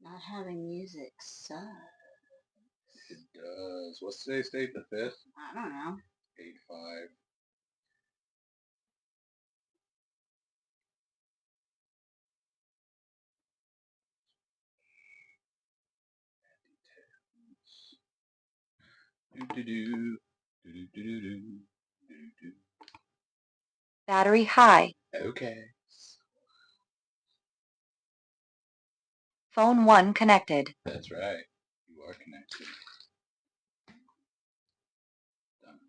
Not having music sucks. It does. What's today's date? The 5th? I don't know. 8/5. Battery high. Okay. Phone 1 connected. That's right. You are connected. Done.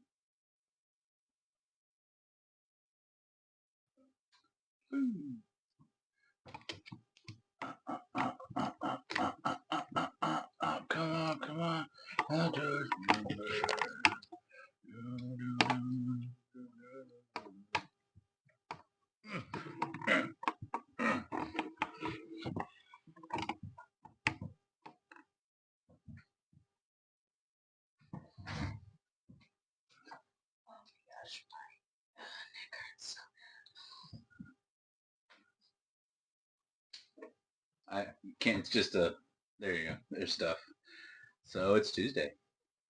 Come on, come on. I'll do it. I can't. It's just a. There you go. There's stuff. So it's Tuesday.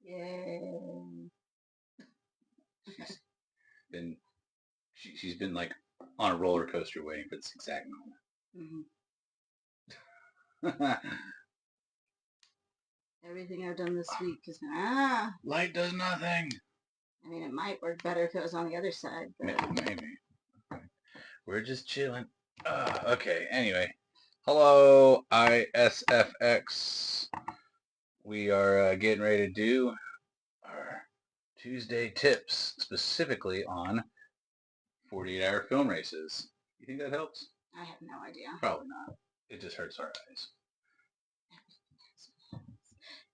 Yay. She's been like on a roller coaster waiting for this exact moment. Everything I've done this week is Light does nothing. I mean, it might work better if it was on the other side. But... Maybe. Okay. We're just chilling. Okay. Anyway, hello ISFX. We are getting ready to do our Tuesday tips, specifically on 48-hour film races. You think that helps? I have no idea. Probably not. It just hurts our eyes.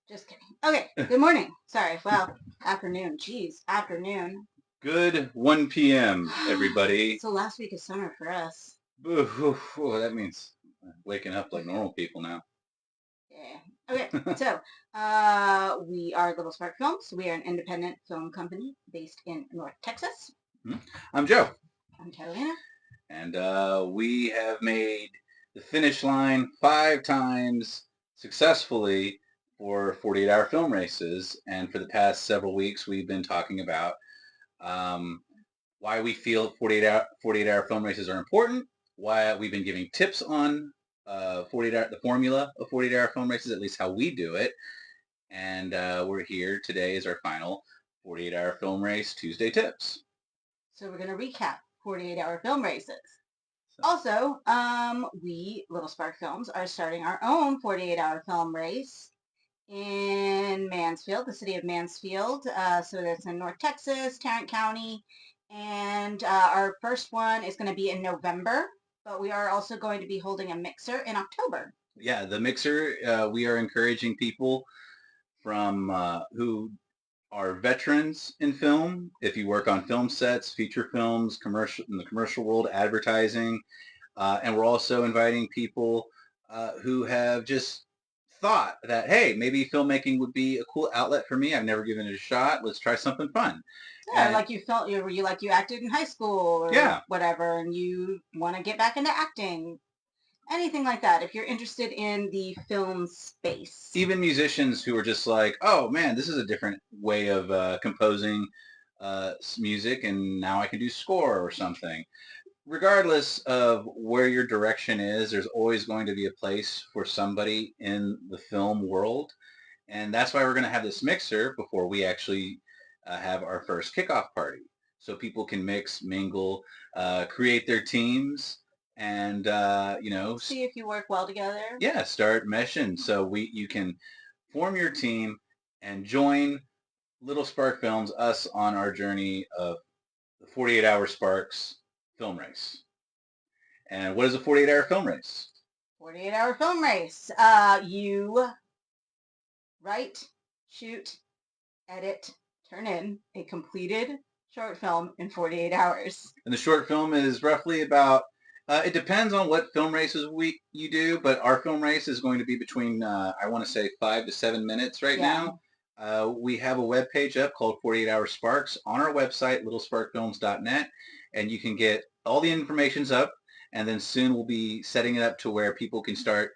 Just kidding. Okay, good morning. Sorry, well, afternoon. Jeez, afternoon. Good 1 p.m., everybody. So last week of summer for us. That means waking up like normal people now. Yeah. Okay, so we are Little Spark Films. We are an independent film company based in North Texas. I'm Joe. I'm Catalina. And we have made the finish line 5 times successfully for 48-hour film races. And for the past several weeks, we've been talking about why we feel 48-hour film races are important, why we've been giving tips on the formula of 48-hour film races, at least how we do it. And we're here today as our final 48-hour film race Tuesday tips. So we're going to recap 48-hour film races. Also, we, Little Spark Films, are starting our own 48-hour film race in Mansfield, the city of Mansfield. So that's in North Texas, Tarrant County. And our first one is going to be in November, but we are also going to be holding a mixer in October. Yeah, the mixer, we are encouraging people from who are veterans in film. If you work on film sets, feature films, in the commercial world, advertising, and we're also inviting people who have just thought that, hey, maybe filmmaking would be a cool outlet for me. I've never given it a shot. Let's try something fun. Yeah, and like you acted in high school or whatever, and you want to get back into acting. Anything like that, if you're interested in the film space. Even musicians who are just like, oh man, this is a different way of composing music, and now I can do score or something. Regardless of where your direction is, there's always going to be a place for somebody in the film world. And that's why we're going to have this mixer before we actually have our first kickoff party. So people can mix, mingle, create their teams, and see if you work well together. Yeah, start meshing. So you can form your team and join Little Spark Films, us on our journey of the 48-hour Sparks film race. And what is a 48-hour film race? 48-hour film race. You write, shoot, edit, turn in a completed short film in 48 hours. And the short film is roughly about, it depends on what film races you do, but our film race is going to be between, I want to say 5 to 7 minutes right now. We have a web page up called 48 Hour Sparks on our website, littlesparkfilms.net, and you can get all the information's up, and then soon we'll be setting it up to where people can start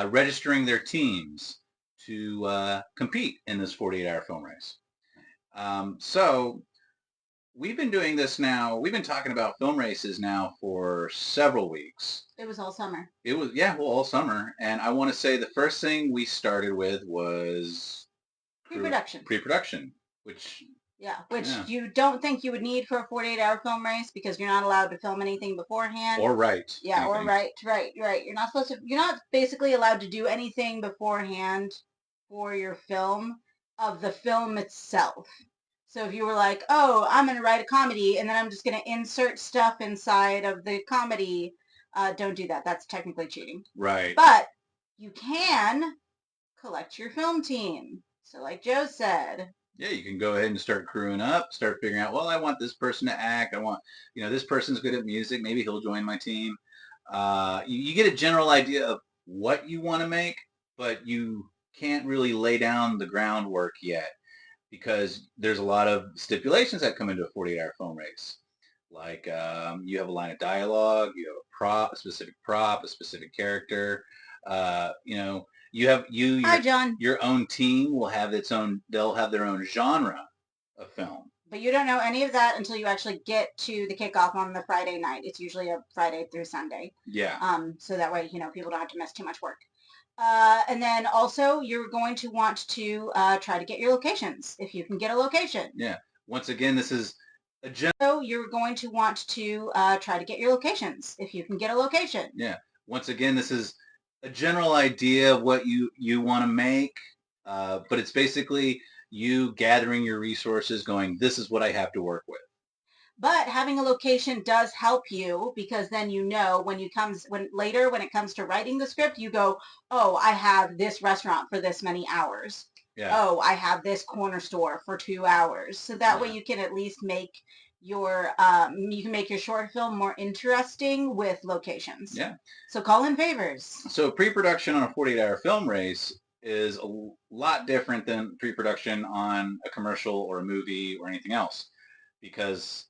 registering their teams to compete in this 48-hour film race. So we've been doing this now. We've been talking about film races now for several weeks. It was all summer. It was, yeah, well, all summer. And I want to say the first thing we started with was Pre-production. Pre-production, which you don't think you would need for a 48-hour film race because you're not allowed to film anything beforehand. Or write. Yeah, anything. or right. You're not basically allowed to do anything beforehand for your film of the film itself. So if you were like, oh, I'm going to write a comedy and then I'm just going to insert stuff inside of the comedy, don't do that. That's technically cheating. Right. But you can collect your film team. So like Joe said. Yeah, you can go ahead and start crewing up, start figuring out, well, I want this person to act. I want, this person's good at music. Maybe he'll join my team. You get a general idea of what you want to make, but you can't really lay down the groundwork yet because there's a lot of stipulations that come into a 48-hour film race. Like you have a line of dialogue, you have a prop, a specific prop, a specific character. You have Hi, John. Your own team will have its own. They'll have their own genre of film. But you don't know any of that until you actually get to the kickoff on the Friday night. It's usually a Friday through Sunday. Yeah. So that way, people don't have to miss too much work. And then also, you're going to want to try to get your locations if you can get a location. Yeah. Once again, this is a So you're going to want to try to get your locations if you can get a location. Yeah. Once again, this is a general idea of what you want to make, but it's basically you gathering your resources, going, this is what I have to work with. But having a location does help you because then when it comes to writing the script, you go, oh, I have this restaurant for this many hours. Yeah. Oh, I have this corner store for 2 hours. So that way you can at least make your short film more interesting with locations. Yeah. So call in favors. So pre-production on a 48-hour film race is a lot different than pre-production on a commercial or a movie or anything else because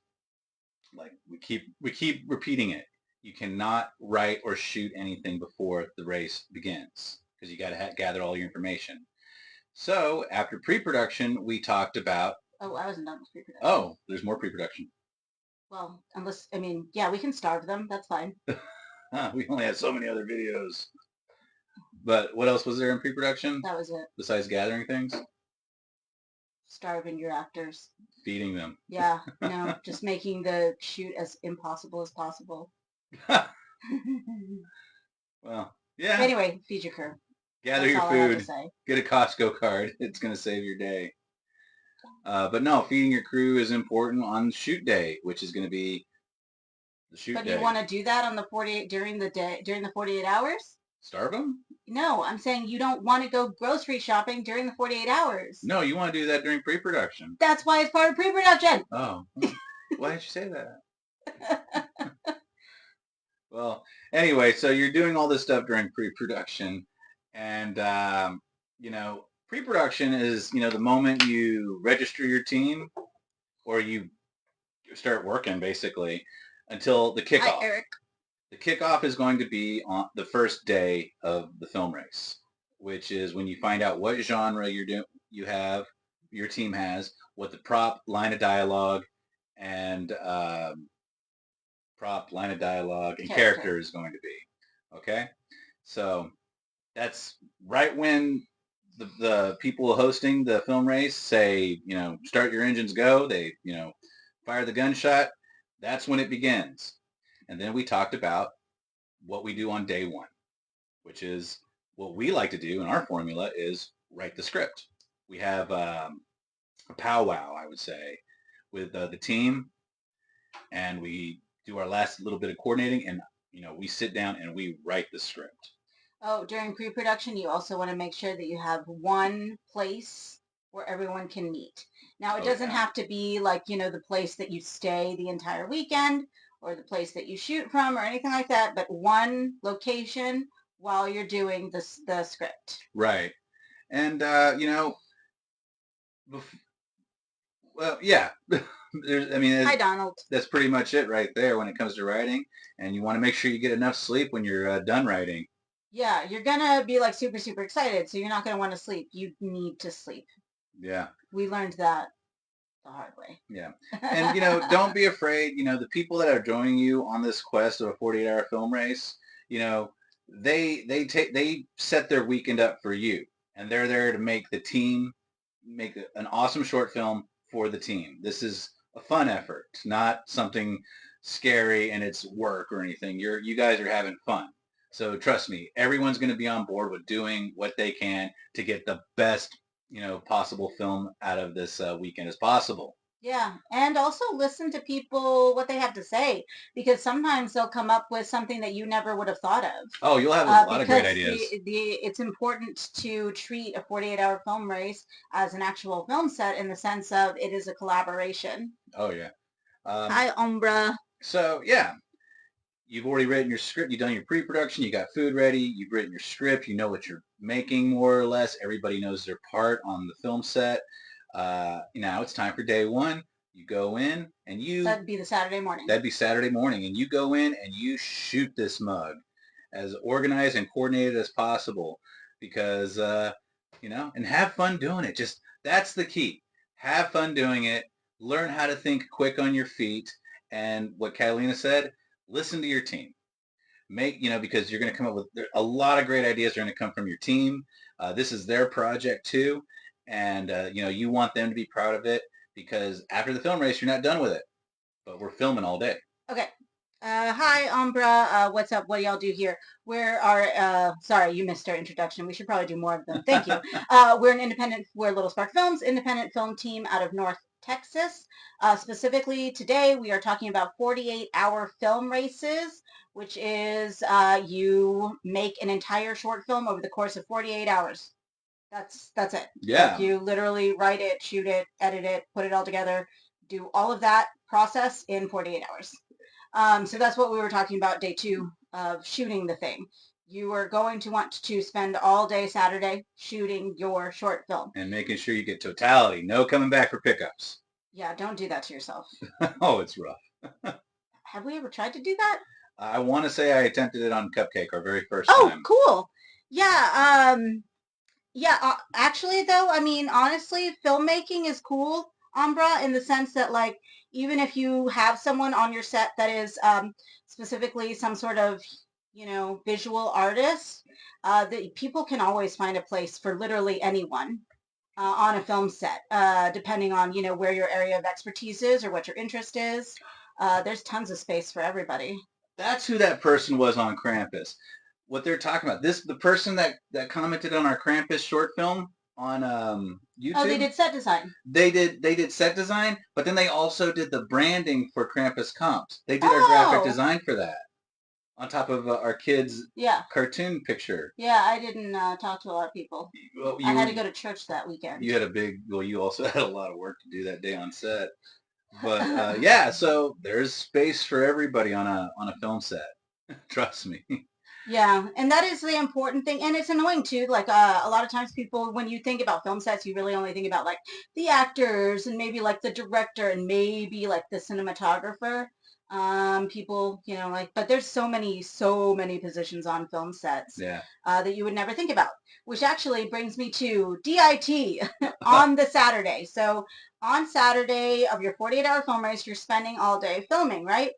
like we keep repeating it. You cannot write or shoot anything before the race begins because you got to gather all your information. So after pre-production, we talked about. Oh, I wasn't done with pre-production. Oh, there's more pre-production. Well, we can starve them. That's fine. We only have so many other videos. But what else was there in pre-production? That was it. Besides gathering things? Starving your actors. Feeding them. Yeah, no, just making the shoot as impossible as possible. Well, yeah. Anyway, feed your crew. Gather your food. Get a Costco card. It's going to save your day. But no, feeding your crew is important on shoot day, which is going to be the shoot day. But you want to do that on the 48 during the 48 hours? Starve them? No, I'm saying you don't want to go grocery shopping during the 48 hours. No, you want to do that during pre-production. That's why it's part of pre-production. Oh, why did you say that? Well, anyway, so you're doing all this stuff during pre-production, and pre-production is the moment you register your team or you start working basically until the kickoff. Hi, Eric. The kickoff is going to be on the first day of the film race, which is when you find out what genre your team has, what the prop, line of dialogue, and character is going to be. Okay? So that's right when the people hosting the film race say, start your engines, go. They, fire the gunshot. That's when it begins. And then we talked about what we do on day one, which is what we like to do in our formula is write the script. We have a powwow, I would say, with the team, and we do our last little bit of coordinating, and we sit down and we write the script. Oh, during pre-production, you also want to make sure that you have one place where everyone can meet. Now, it doesn't have to be like, the place that you stay the entire weekend or the place that you shoot from or anything like that, but one location while you're doing the script. Right. And, well, yeah. Hi, Donald. That's pretty much it right there when it comes to writing. And you want to make sure you get enough sleep when you're done writing. Yeah, you're gonna be like super, super excited, so you're not gonna want to sleep. You need to sleep. Yeah. We learned that the hard way. Yeah. And, don't be afraid. The people that are joining you on this quest of a 48-hour film race, you know, they set their weekend up for you, and they're there to make the team make an awesome short film for the team. This is a fun effort, not something scary and it's work or anything. You guys are having fun. So trust me, everyone's going to be on board with doing what they can to get the best, possible film out of this weekend as possible. Yeah, and also listen to people what they have to say because sometimes they'll come up with something that you never would have thought of. Oh, you'll have a lot of great Because ideas. it's important to treat a 48-hour film race as an actual film set in the sense of it is a collaboration. Oh, yeah. Hi, Umbra. So, yeah, you've already written your script. You've done your pre-production. You got food ready. You've written your script. You know what you're making more or less. Everybody knows their part on the film set. Now it's time for day one. You go in and That'd be the Saturday morning. that'd be Saturday morning, and you go in and you shoot this mug as organized and coordinated as possible because, and have fun doing it. Just that's the key. Have fun doing it. Learn how to think quick on your feet. And what Catalina said, listen to your team. Because you're going to come up with a lot of great ideas are going to come from your team. This is their project too. And, you want them to be proud of it because after the film race, you're not done with it, but we're filming all day. Okay. Hi, Umbra. What's up? What do y'all do here? Sorry, you missed our introduction. We should probably do more of them. Thank you. We're Little Spark Films, independent film team out of North Texas. Specifically today, we are talking about 48-hour film races, which is you make an entire short film over the course of 48 hours. That's it. Yeah. Like you literally write it, shoot it, edit it, put it all together, do all of that process in 48 hours. So that's what we were talking about day two of shooting the thing. You are going to want to spend all day Saturday shooting your short film. And making sure you get totality. No coming back for pickups. Yeah, don't do that to yourself. Oh, it's rough. Have we ever tried to do that? I want to say I attempted it on Cupcake our very first Oh, time. cool. Yeah, actually though, I mean, honestly, filmmaking is cool, Umbra, in the sense that like, even if you have someone on your set that is specifically some sort of, visual artist, the people can always find a place for literally anyone on a film set, depending on, where your area of expertise is or what your interest is. There's tons of space for everybody. That's who that person was on Krampus. What they're talking about. The person that commented on our Krampus short film on YouTube. Oh, they did set design. They did set design, but then they also did the branding for Krampus Comps. They did our graphic design for that. On top of our kids' cartoon picture. Yeah, I didn't talk to a lot of people. Well, I had to go to church that weekend. You also had a lot of work to do that day on set. But yeah, so there's space for everybody on a film set. Trust me. Yeah, and that is the important thing, and it's annoying too. Like a lot of times, people, when you think about film sets, you really only think about like the actors and maybe like the director and maybe like the cinematographer. People, but there's so many positions on film sets that you would never think about. Which actually brings me to DIT on the Saturday. So on Saturday of your 48-hour film race, you're spending all day filming, right?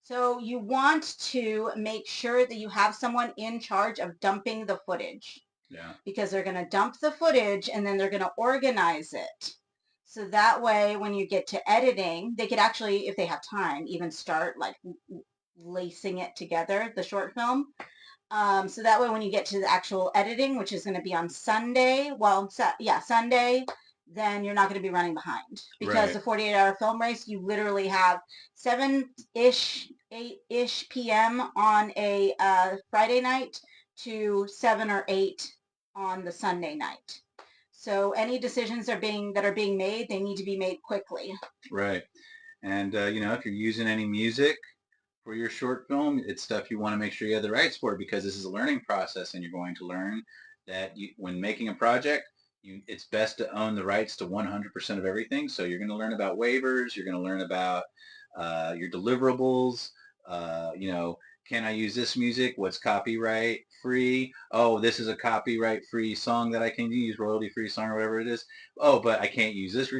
So you want to make sure that you have someone in charge of dumping the footage. Yeah. Because they're going to dump the footage and then they're going to organize it. So that way, when you get to editing, they could actually, if they have time, even start like lacing it together, the short film. So that way, when you get to the actual editing, which is going to be on Sunday, Sunday, then you're not going to be running behind. Because the 48-hour film race, you literally have 7-ish, 8-ish p.m. on a Friday night to 7 or 8 on the Sunday night. So any decisions that are being made, they need to be made quickly. Right. And, if you're using any music for your short film, it's stuff you want to make sure you have the rights for because this is a learning process and you're going to learn that when making a project, it's best to own the rights to 100% of everything. So you're going to learn about waivers. You're going to learn about your deliverables. can I use this music? What's copyright free? Oh, this is a copyright free song that I can use, royalty free song or whatever it is. Oh, but I can't use this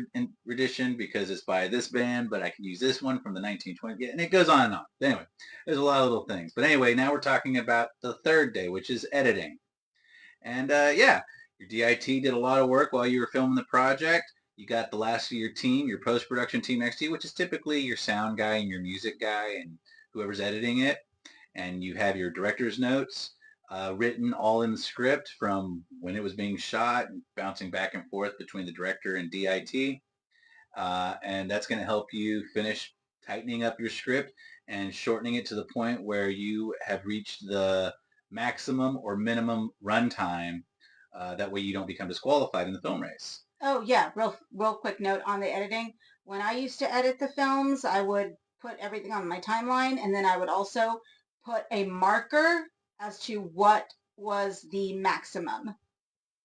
rendition because it's by this band, but I can use this one from the 1920s. And it goes on and on. But anyway, there's a lot of little things. But anyway, now we're talking about the third day, which is editing. And yeah, your DIT did a lot of work while you were filming the project. You got the last of your team, your post-production team next to you, which is typically your sound guy and your music guy and whoever's editing it. And you have your director's notes written all in the script from when it was being shot and bouncing back and forth between the director and DIT. And that's going to help you finish tightening up your script and shortening it to the point where you have reached the maximum or minimum runtime. That way you don't become disqualified in the film race. Oh yeah, real quick note on the editing. When I used to edit the films, I would put everything on my timeline, and then I would also put a marker as to what was the maximum.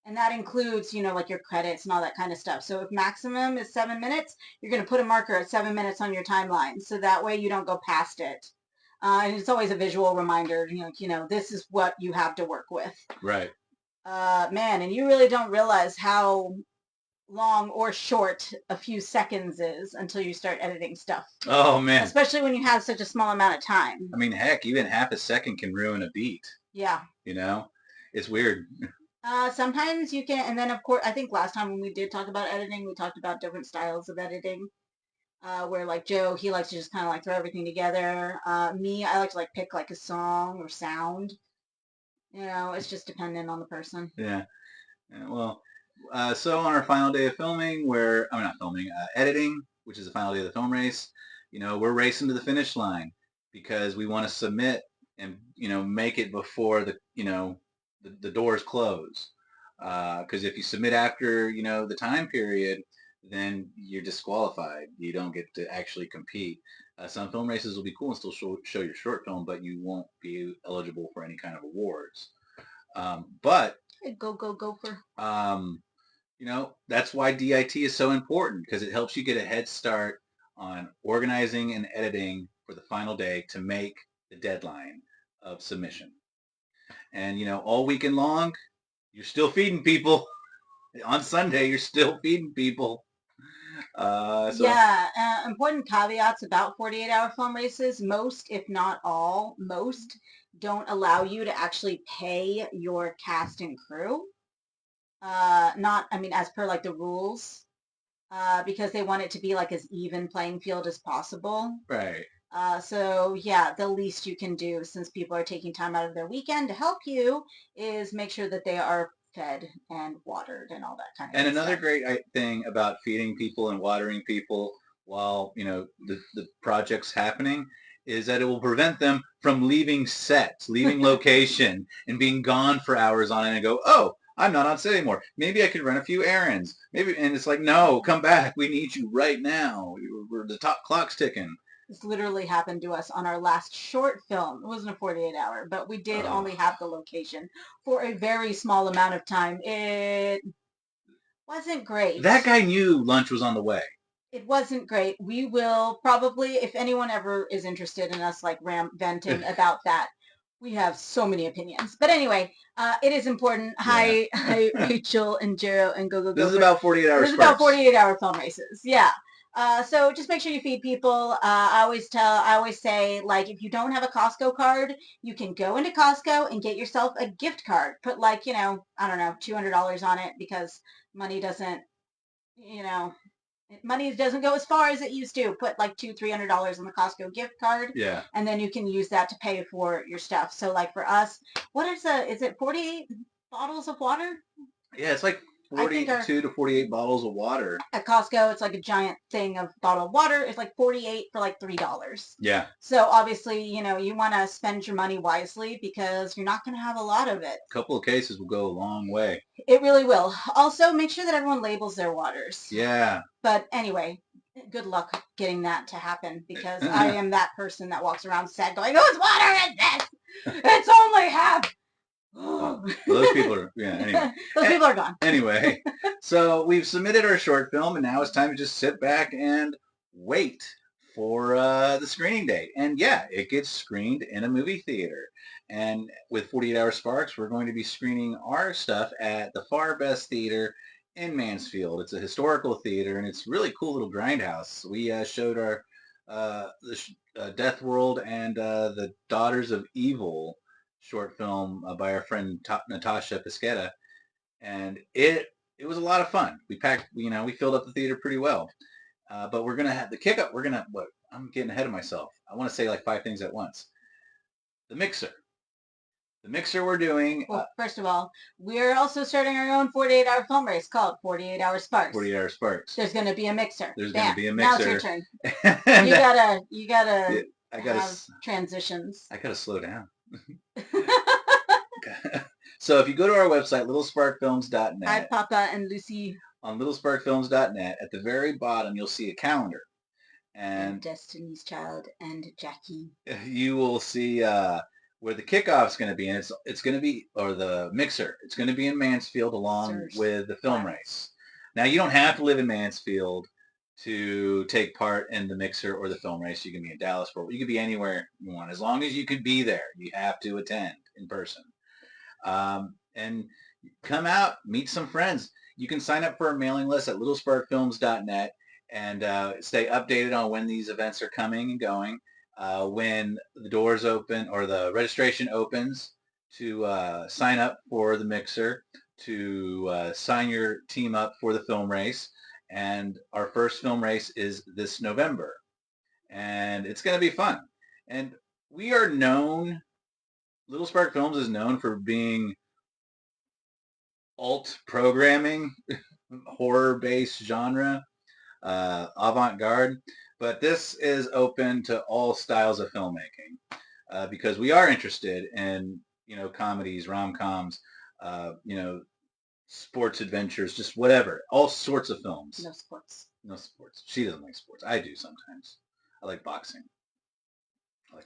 And that includes, like your credits and all that kind of stuff. So if maximum is 7 minutes, you're going to put a marker at 7 minutes on your timeline. So that way you don't go past it. And it's always a visual reminder, this is what you have to work with. Right. Man, and you really don't realize how long or short a few seconds is until you start editing stuff. Oh, man. Especially when you have such a small amount of time. I mean, heck, even half a second can ruin a beat. Yeah. It's weird. Sometimes you can, and then of course, I think last time when we did talk about editing, we talked about different styles of editing. Where like Joe, he likes to just kind of like throw everything together. Me, I like to like pick like a song or sound. It's just dependent on the person. Yeah. Well, so on our final day of filming, editing, which is the final day of the film race, we're racing to the finish line because we want to submit and, make it before the doors close. Because if you submit after, the time period, then you're disqualified. You don't get to actually compete. Some film races will be cool and still show your short film, but you won't be eligible for any kind of awards. But go for. That's why DIT is so important because it helps you get a head start on organizing and editing for the final day to make the deadline of submission. And, all weekend long, you're still feeding people. On Sunday, you're still feeding people. Important caveats about 48-hour film races. Most, if not all, don't allow you to actually pay your cast and crew. As per like the rules, because they want it to be like as even playing field as possible. Right. So yeah, the least you can do since people are taking time out of their weekend to help you is make sure that they are fed and watered and all that kind of stuff. And another stuff. Great thing about feeding people and watering people while, the project's happening is that it will prevent them from leaving sets, leaving location, and being gone for hours on end and go, oh, I'm not on set anymore. Maybe I could run a few errands. And it's like, no, come back. We need you right now. The top clock's ticking. This literally happened to us on our last short film. It wasn't a 48-hour, but we did only have the location for a very small amount of time. It wasn't great. That guy knew lunch was on the way. It wasn't great. We will probably, if anyone ever is interested in us like venting about that, we have so many opinions. But anyway, it is important. Yeah. Hi, Rachel and Jero and go. This is about 48 hours. This is about 48-hour film races. Yeah. So just make sure you feed people. I always say, like, if you don't have a Costco card, you can go into Costco and get yourself a gift card. Put like, I don't know, $200 on it because money doesn't go as far as it used to. Put like $200-$300 on the Costco gift card. Yeah. And then you can use that to pay for your stuff. So like for us, is it 48 bottles of water? Yeah, it's like 42 to 48 bottles of water. At Costco, it's like a giant thing of bottle of water. It's like 48 for like $3. Yeah. So obviously, you want to spend your money wisely because you're not going to have a lot of it. A couple of cases will go a long way. It really will. Also, make sure that everyone labels their waters. Yeah. But anyway, good luck getting that to happen because I am that person that walks around sad going, whose water is this? It's only half. Those people are, anyway. Those people are gone. Anyway, so we've submitted our short film, and now it's time to just sit back and wait for the screening date. And yeah, it gets screened in a movie theater. And with 48 Hour Sparks, we're going to be screening our stuff at the Far Best Theater in Mansfield. It's a historical theater, and it's a really cool little grindhouse. We showed our Death World and the Daughters of Evil short film by our friend Natasha Pesqueta, and it was a lot of fun. We packed, we filled up the theater pretty well. But we're gonna have the kickup. I'm getting ahead of myself. I want to say like 5 things at once. The mixer. The mixer we're doing. Well, first of all, we're also starting our own 48-hour film race called 48 Hour Sparks. 48 Hour Sparks. There's going to be a mixer. There's going to be a mixer. Now it's your turn. You gotta have transitions. I gotta slow down. So if you go to our website, littlesparkfilms.net. Hi, Papa and Lucy. On littlesparkfilms.net, at the very bottom, you'll see a calendar. And Destiny's Child and Jackie. You will see where the kickoff's going to be, and it's going to be, or the mixer, it's going to be in Mansfield along with the film race. Now, you don't have to live in Mansfield to take part in the mixer or the film race. You can be in Dallas, or you can be anywhere you want. As long as you could be there, you have to attend in person. And come out, meet some friends. You can sign up for our mailing list at littlesparkfilms.net and stay updated on when these events are coming and going. When the doors open or the registration opens to sign up for the mixer, to sign your team up for the film race. And our first film race is this November. And it's going to be fun. And we are known, Little Spark Films is known for being alt programming, horror-based genre, avant-garde. But this is open to all styles of filmmaking because we are interested in, comedies, rom-coms, sports adventures, just whatever, all sorts of films. No sports. No sports. She doesn't like sports. I do sometimes. I like boxing.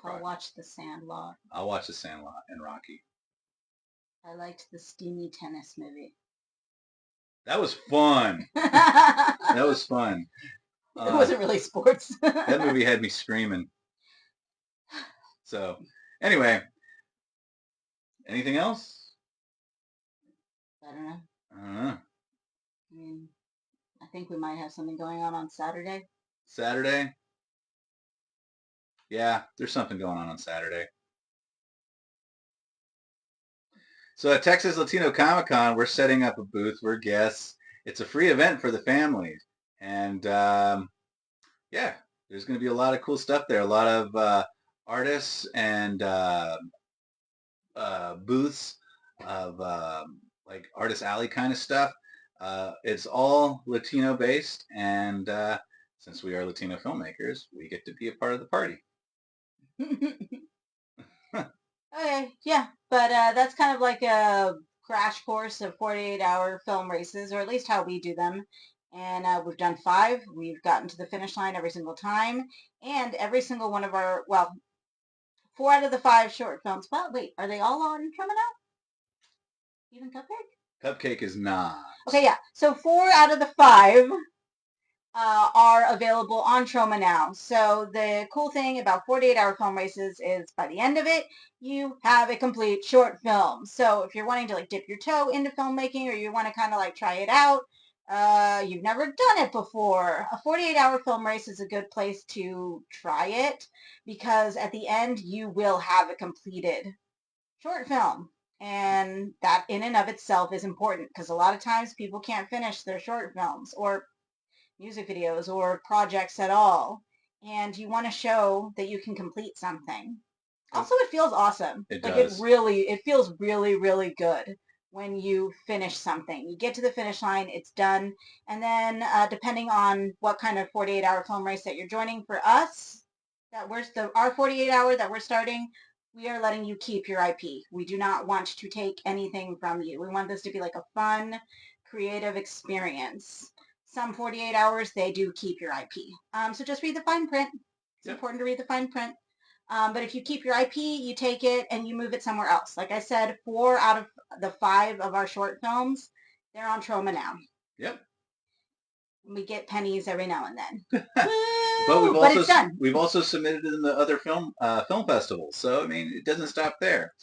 I'll watch The Sandlot. I'll watch The Sandlot and Rocky. I liked the steamy tennis movie. That was fun. That was fun. It wasn't really sports. That movie had me screaming. So, anyway, anything else? I don't know. I don't know. I mean, I think we might have something going on Saturday. Saturday? Yeah, there's something going on Saturday. So at Texas Latino Comic Con, we're setting up a booth. We're guests. It's a free event for the families. And yeah, there's going to be a lot of cool stuff there. A lot of artists and booths of like Artist Alley kind of stuff. It's all Latino based. And since we are Latino filmmakers, we get to be a part of the party. Okay, yeah, but that's kind of like a crash course of 48-hour film races, or at least how we do them. And we've done 5. We've gotten to the finish line every single time. And every single one of our, 4 out of the 5 short films. Well, wait, are they all on Troma now? Even Cupcake? Cupcake is not. Okay, yeah. So 4 out of the 5 are available on Troma now. So the cool thing about 48-hour film races is by the end of it, you have a complete short film. So if you're wanting to like dip your toe into filmmaking or you want to kind of like try it out, you've never done it before, a 48-hour film race is a good place to try it because at the end you will have a completed short film. And that in and of itself is important because a lot of times people can't finish their short films or music videos or projects at all, and you want to show that you can complete something. Also, it feels awesome. It like does. It feels really, really good when you finish something. You get to the finish line, it's done, and then depending on what kind of 48-hour film race that you're joining, for us, our 48-hour that we're starting, we are letting you keep your IP. We do not want to take anything from you. We want this to be like a fun, creative experience. Some 48 hours, they do keep your IP. So just read the fine print. It's important to read the fine print. But if you keep your IP, you take it and you move it somewhere else. Like I said, 4 out of the 5 of our short films, they're on Troma now. Yep. We get pennies every now and then. But Woo! But it's done. we've also submitted in the other film festivals. So I mean, it doesn't stop there.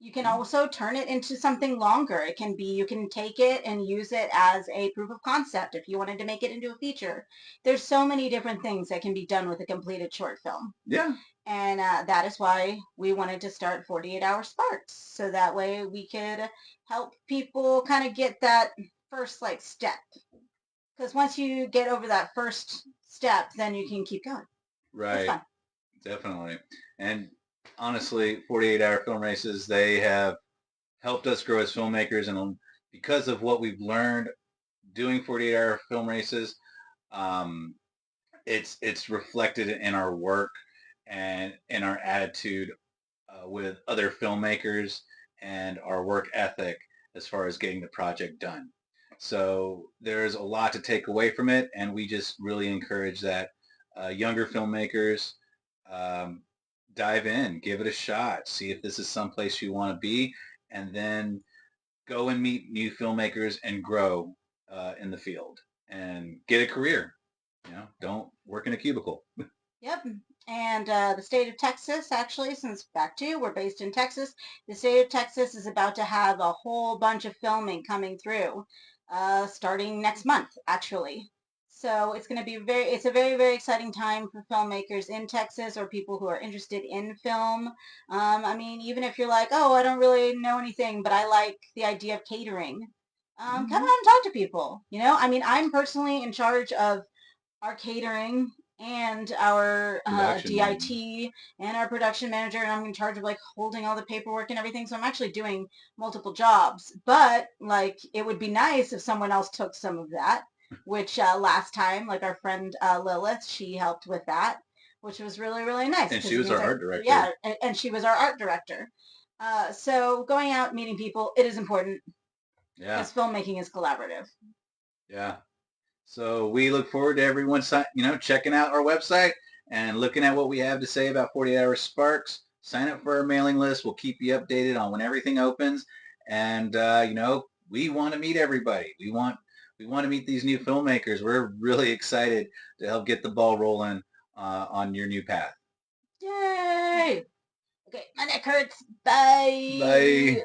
You can also turn it into something longer. It can be, you can take it and use it as a proof of concept if you wanted to make it into a feature. There's so many different things that can be done with a completed short film. Yeah. And that is why we wanted to start 48 Hour Sparks. So that way we could help people kind of get that first like step. Because once you get over that first step, then you can keep going. Right. It's fun. Definitely. And honestly, 48 Hour Film Races, they have helped us grow as filmmakers. And because of what we've learned doing 48 Hour Film Races, um, it's reflected in our work and in our attitude with other filmmakers and our work ethic as far as getting the project done. So there's a lot to take away from it, and we just really encourage that younger filmmakers um, dive in, give it a shot, see if this is someplace you want to be, and then go and meet new filmmakers and grow in the field and get a career. You know, don't work in a cubicle. Yep. And the state of Texas, actually, since back to we're based in Texas, the state of Texas is about to have a whole bunch of filming coming through, starting next month, actually. So it's going to be it's a very, very exciting time for filmmakers in Texas or people who are interested in film. I mean, even if you're like, oh, I don't really know anything, but I like the idea of catering, come out and talk to people. You know, I mean, I'm personally in charge of our catering and our DIT and our production manager, and I'm in charge of like holding all the paperwork and everything. So I'm actually doing multiple jobs. But like, it would be nice if someone else took some of that. Which last time, like our friend Lilith, she helped with that, which was really really nice. And she was our art director. Yeah, and she was our art director. So going out meeting people, it is important. Yeah. Because filmmaking is collaborative. Yeah. So we look forward to everyone, checking out our website and looking at what we have to say about 48 Hour Sparks. Sign up for our mailing list. We'll keep you updated on when everything opens. And, we want to meet everybody. We want to meet these new filmmakers. We're really excited to help get the ball rolling on your new path. Yay! Okay, my neck hurts. Bye. Bye.